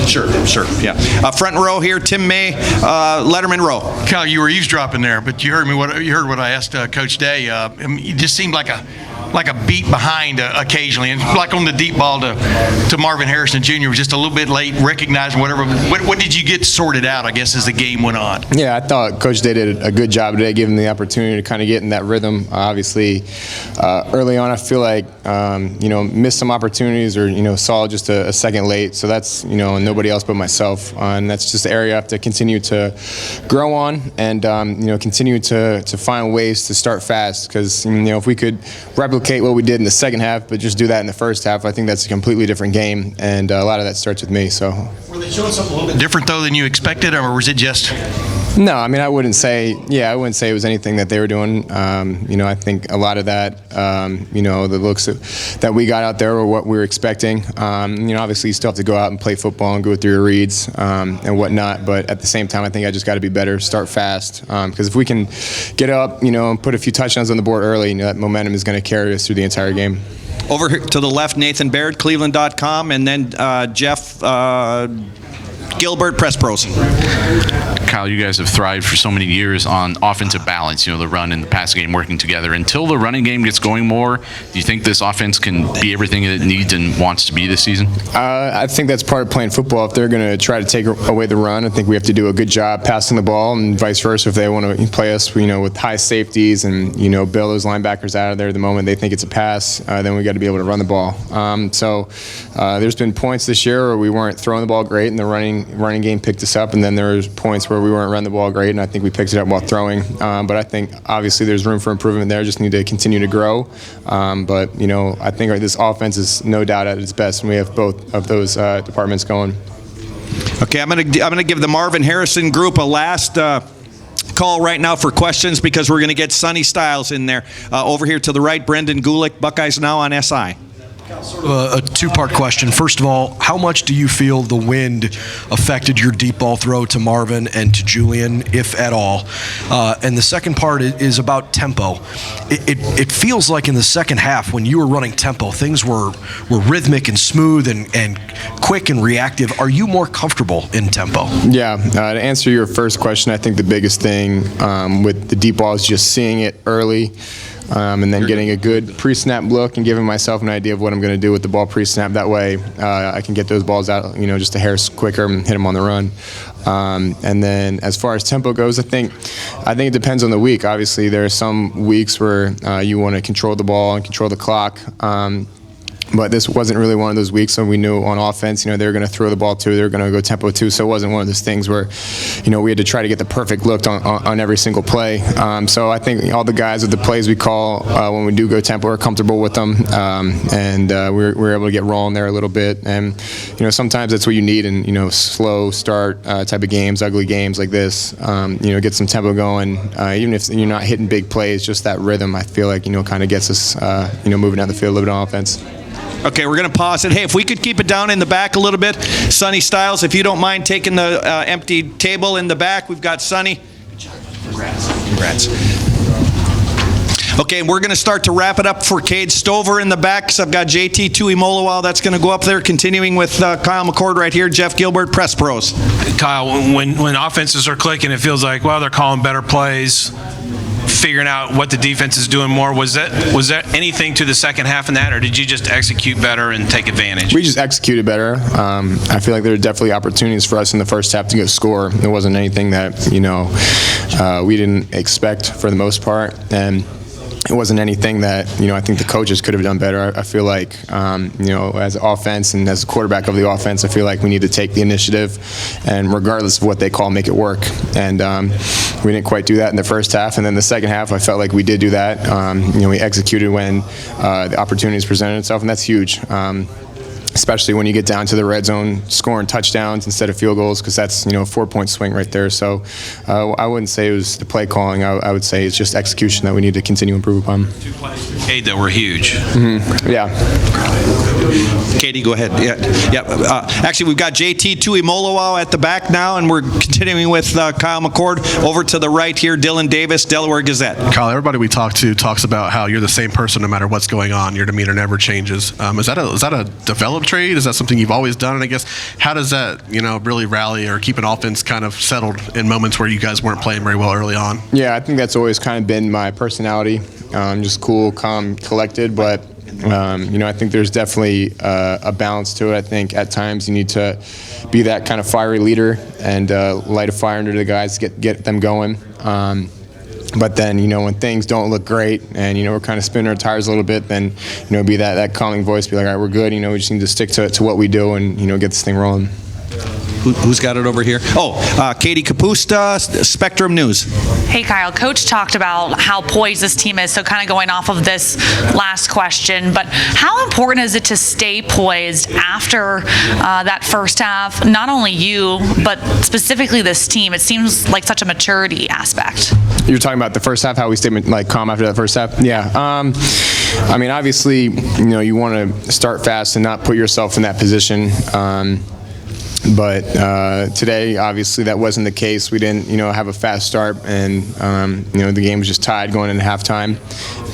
Sure, yeah. Front row here, Tim May, Letterman row. Cal, you were eavesdropping there, but you heard what I asked Coach Day. It just seemed like a beat behind occasionally, and like on the deep ball to Marvin Harrison Jr. was just a little bit late, recognizing whatever. What did you get sorted out, I guess, as the game went on? Yeah, I thought Coach Day did a good job today, giving the opportunity to kind of get in that rhythm. Obviously, early on, I feel like, missed some opportunities or, saw just a second late. So that's, nobody else but myself. And that's just the area I have to continue to grow on and, continue to find ways to start fast. Because, if we could replicate what we did in the second half, but just do that in the first half, I think that's a completely different game. And a lot of that starts with me. So. Were they showing something a little bit different, though, than you expected, or was it just? No, I mean, I wouldn't say it was anything that they were doing. I think a lot of that, the looks that we got out there were what we were expecting. Obviously you still have to go out and play football and go through your reads and whatnot. But at the same time, I think I just got to be better, start fast. Because if we can get up, and put a few touchdowns on the board early, that momentum is going to carry us through the entire game. Over here to the left, Nathan Baird, Cleveland.com, and then Jeff Gilbert, Press Pros. Kyle, you guys have thrived for so many years on offensive balance, the run and the passing game working together. Until the running game gets going more, do you think this offense can be everything it needs and wants to be this season? I think that's part of playing football. If they're going to try to take away the run, I think we have to do a good job passing the ball, and vice versa. If they want to play us, with high safeties and, bail those linebackers out of there the moment they think it's a pass, then we got to be able to run the ball. So there's been points this year where we weren't throwing the ball great, and the running game picked us up, and then there was points where we weren't running the ball great, and I think we picked it up while throwing. But I think obviously there's room for improvement there. Just need to continue to grow. But I think this offense is no doubt at its best, and we have both of those departments going. Okay, I'm gonna give the Marvin Harrison group a last call right now for questions, because we're gonna get Sonny Styles in there. Over here to the right, Brendan Gulick, Buckeyes Now on SI. Sort of a two-part question. First of all, how much do you feel the wind affected your deep ball throw to Marvin and to Julian, if at all? And the second part is about tempo. It feels like in the second half, when you were running tempo, things were rhythmic and smooth and quick and reactive. Are you more comfortable in tempo? Yeah. To answer your first question, I think the biggest thing with the deep ball is just seeing it early. And then getting a good pre-snap look and giving myself an idea of what I'm going to do with the ball pre-snap. That way I can get those balls out, just a hair quicker and hit them on the run. And then as far as tempo goes, I think it depends on the week. Obviously, there are some weeks where you want to control the ball and control the clock. But this wasn't really one of those weeks, so we knew on offense, they were going to throw the ball too, they were going to go tempo too, so it wasn't one of those things where, we had to try to get the perfect look on every single play. So I think all the guys with the plays we call when we do go tempo are comfortable with them, and we're able to get rolling there a little bit. And sometimes that's what you need in slow start type of games, ugly games like this. Get some tempo going, even if you're not hitting big plays, just that rhythm I feel like kind of gets us moving down the field a little bit on offense. Okay, we're going to pause it. Hey, if we could keep it down in the back a little bit. Sonny Styles, if you don't mind taking the empty table in the back. We've got Sonny. Congrats. Okay, we're going to start to wrap it up for Cade Stover in the back. So I've got JT Tuimoloau that's going to go up there, continuing with Kyle McCord right here, Jeff Gilbert, Press Pros. Kyle, when offenses are clicking, it feels like, well, they're calling better plays, figuring out what the defense is doing more. Was there anything to the second half in that, or did you just execute better and take advantage? We just executed better. I feel like there were definitely opportunities for us in the first half to go score. There wasn't anything that we didn't expect for the most part, and it wasn't anything that I think the coaches could have done better. I feel like as offense and as a quarterback of the offense, I feel like we need to take the initiative, and regardless of what they call, make it work. And we didn't quite do that in the first half, and then the second half, I felt like we did do that. We executed when the opportunities presented itself, and that's huge. especially when you get down to the red zone, scoring touchdowns instead of field goals, because that's, a 4-point swing right there. So I wouldn't say it was the play calling. I would say it's just execution that we need to continue to improve upon. 2 plays made that were huge. Yeah. Katie, go ahead. Yeah. Actually, we've got JT Tuimoloau at the back now, and we're continuing with Kyle McCord. Over to the right here, Dylan Davis, Delaware Gazette. Kyle, everybody we talk to talks about how you're the same person no matter what's going on. Your demeanor never changes. Is that a developed trait? Is that something you've always done? And I guess, how does that, really rally or keep an offense kind of settled in moments where you guys weren't playing very well early on? Yeah, I think that's always kind of been my personality. Just cool, calm, collected, but I think there's definitely a balance to it. I think at times you need to be that kind of fiery leader and light a fire under the guys, get them going. But then, when things don't look great and, we're kind of spinning our tires a little bit, then, be that calming voice, be like, all right, we're good. We just need to stick to what we do and, get this thing rolling. Who's got it over here? Katie Kapusta, Spectrum News. Hey, Kyle. Coach talked about how poised this team is, so kind of going off of this last question, but how important is it to stay poised after that first half? Not only you, but specifically this team. It seems like such a maturity aspect. You're talking about the first half, how we stayed calm after that first half? Yeah. Obviously, you want to start fast and not put yourself in that position. But today, obviously, that wasn't the case. We didn't, have a fast start, and the game was just tied going into halftime.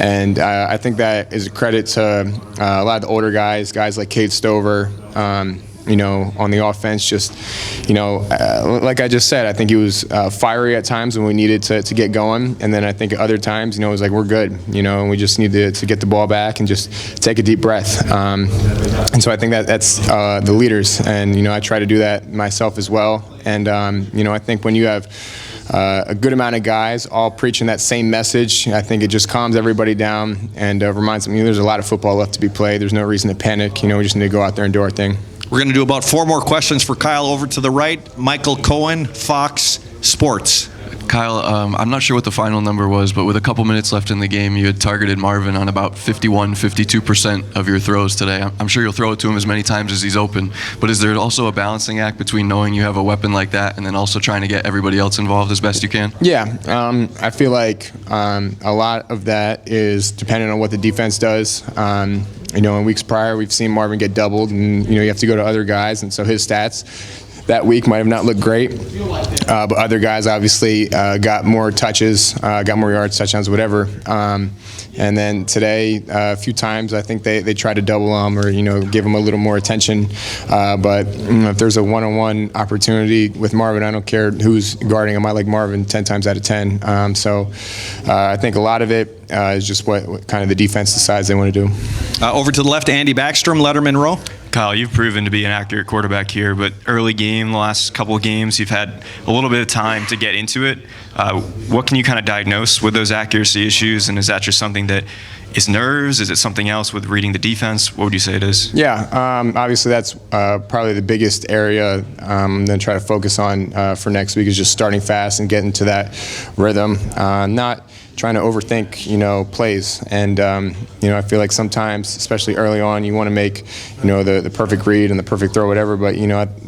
And I think that is a credit to a lot of the older guys like Cade Stover. On the offense, just, like I just said, I think he was fiery at times when we needed to get going. And then I think at other times, it was like, we're good, and we just need to get the ball back and just take a deep breath. And so I think that's the leaders. And, I try to do that myself as well. And, I think when you have a good amount of guys all preaching that same message, I think it just calms everybody down and reminds them, there's a lot of football left to be played. There's no reason to panic. We just need to go out there and do our thing. We're going to do about 4 more questions for Kyle. Over to the right, Michael Cohen, Fox Sports. Kyle, I'm not sure what the final number was, but with a couple minutes left in the game, you had targeted Marvin on about 52% of your throws today. I'm sure you'll throw it to him as many times as he's open, but is there also a balancing act between knowing you have a weapon like that and then also trying to get everybody else involved as best you can? Yeah, I feel like a lot of that is dependent on what the defense does. In weeks prior, we've seen Marvin get doubled, and you have to go to other guys, and so his stats that week might have not looked great, but other guys obviously got more touches, got more yards, touchdowns, whatever. And then today, a few times, I think they tried to double him or give him a little more attention. But if there's a one-on-one opportunity with Marvin, I don't care who's guarding him. I like Marvin 10 times out of 10. So I think a lot of it is just what kind of the defense decides they want to do. Over to the left, Andy Backstrom, Letterman Row. Kyle, you've proven to be an accurate quarterback here, but early game, the last couple of games, you've had a little bit of time to get into it. What can you kind of diagnose with those accuracy issues, and is that just something that is nerves? Is it something else with reading the defense? What would you say it is? Yeah, obviously that's probably the biggest area I'm going to try to focus on for next week is just starting fast and getting to that rhythm. Not trying to overthink, plays. And, I feel like sometimes, especially early on, you want to make, the perfect read and the perfect throw, whatever. But,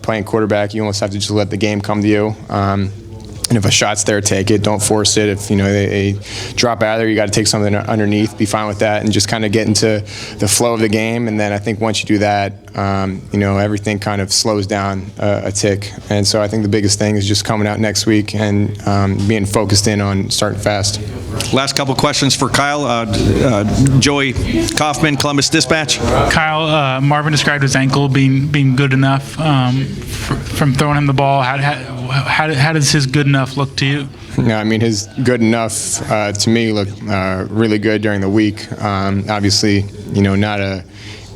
playing quarterback, you almost have to just let the game come to you. And if a shot's there, take it. Don't force it. If they drop out of there, you got to take something underneath. Be fine with that, and just kind of get into the flow of the game. And then I think once you do that, everything kind of slows down a tick. And so I think the biggest thing is just coming out next week and being focused in on starting fast. Last couple questions for Kyle. Joey Kaufman, Columbus Dispatch. Kyle, Marvin described his ankle being good enough from throwing him the ball. How does his good enough look to you? Yeah, his good enough to me looked really good during the week. Obviously, not a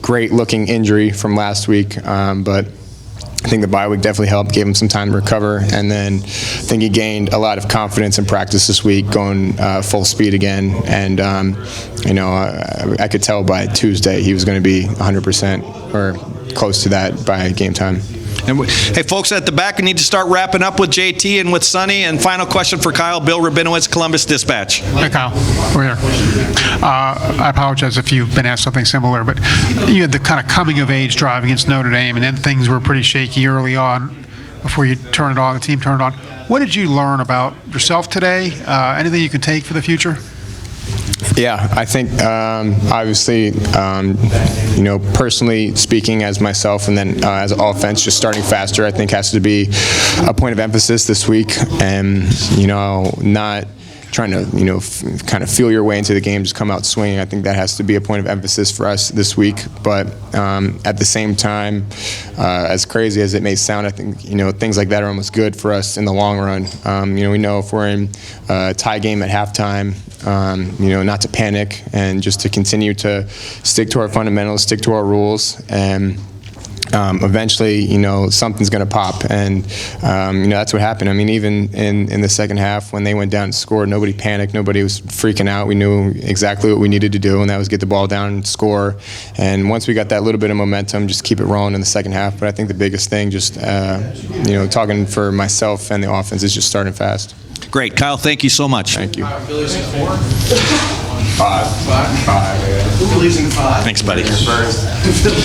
great looking injury from last week, but I think the bye week definitely helped, gave him some time to recover, and then I think he gained a lot of confidence in practice this week, going full speed again. And I could tell by Tuesday he was going to be 100% or close to that by game time. And hey, folks at the back, we need to start wrapping up with JT and with Sonny. And final question for Kyle. Bill Rabinowitz, Columbus Dispatch. Hey, Kyle. We're here. I apologize if you've been asked something similar, but you had the kind of coming-of-age drive against Notre Dame, and then things were pretty shaky early on before you turn it on, the team turned it on. What did you learn about yourself today? Anything you can take for the future? Yeah, I think obviously, personally speaking as myself and then as an offense, just starting faster, I think has to be a point of emphasis this week. And, not trying to, kind of feel your way into the game, just come out swinging. I think that has to be a point of emphasis for us this week. But at the same time, as crazy as it may sound, I think, things like that are almost good for us in the long run. We know if we're in a tie game at halftime, not to panic and just to continue to stick to our fundamentals, stick to our rules, and eventually, something's going to pop, and that's what happened. I mean, even in the second half, when they went down and scored, nobody panicked, nobody was freaking out. We knew exactly what we needed to do, and that was get the ball down and score. And once we got that little bit of momentum, just keep it rolling in the second half. But I think the biggest thing, just talking for myself and the offense, is just starting fast. Great, Kyle. Thank you so much. Thank you. Five. Thanks, buddy.